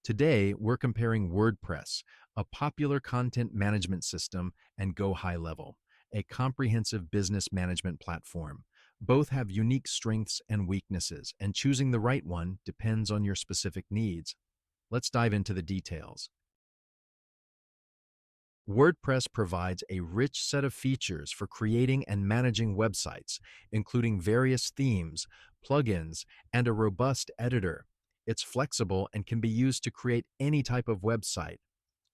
Today, we're comparing WordPress, a popular content management system, and GoHighLevel, a comprehensive business management platform. Both have unique strengths and weaknesses, and choosing the right one depends on your specific needs. Let's dive into the details. WordPress provides a rich set of features for creating and managing websites, including various themes, plugins, and a robust editor. It's flexible and can be used to create any type of website.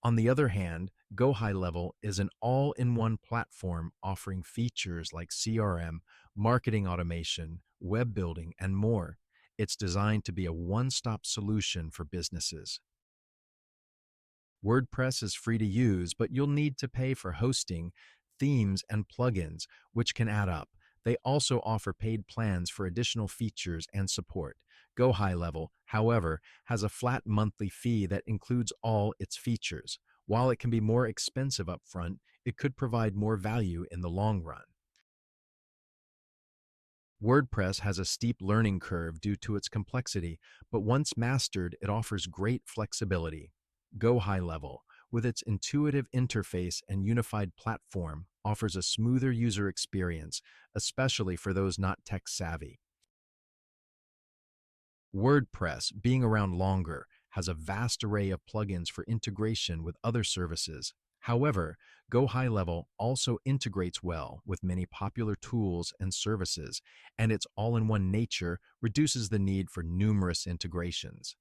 On the other hand, GoHighLevel is an all-in-one platform offering features like CRM, marketing automation, web building, and more. It's designed to be a one-stop solution for businesses. WordPress is free to use, but you'll need to pay for hosting, themes, and plugins, which can add up. They also offer paid plans for additional features and support. GoHighLevel, however, has a flat monthly fee that includes all its features. While it can be more expensive upfront, it could provide more value in the long run. WordPress has a steep learning curve due to its complexity, but once mastered, it offers great flexibility. GoHighLevel, with its intuitive interface and unified platform, offers a smoother user experience, especially for those not tech-savvy. WordPress, being around longer, has a vast array of plugins for integration with other services. However, GoHighLevel also integrates well with many popular tools and services, and its all-in-one nature reduces the need for numerous integrations.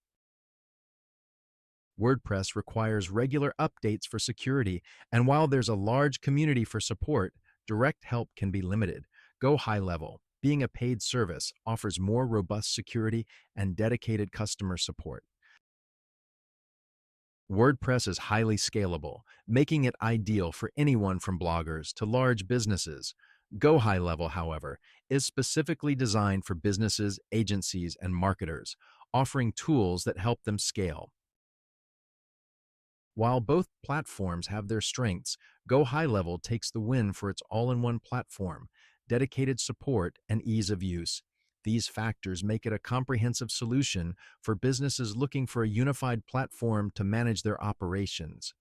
WordPress requires regular updates for security, and while there's a large community for support, direct help can be limited. GoHighLevel, being a paid service, offers more robust security and dedicated customer support. WordPress is highly scalable, making it ideal for anyone from bloggers to large businesses. GoHighLevel, however, is specifically designed for businesses, agencies, and marketers, offering tools that help them scale. While both platforms have their strengths, GoHighLevel takes the win for its all-in-one platform, dedicated support, and ease of use. These factors make it a comprehensive solution for businesses looking for a unified platform to manage their operations.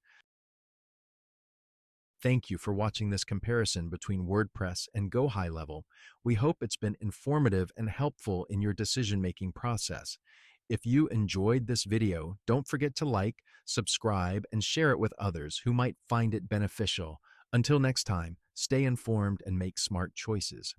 Thank you for watching this comparison between WordPress and GoHighLevel. We hope it's been informative and helpful in your decision-making process. If you enjoyed this video, don't forget to like, subscribe, and share it with others who might find it beneficial. Until next time, stay informed and make smart choices.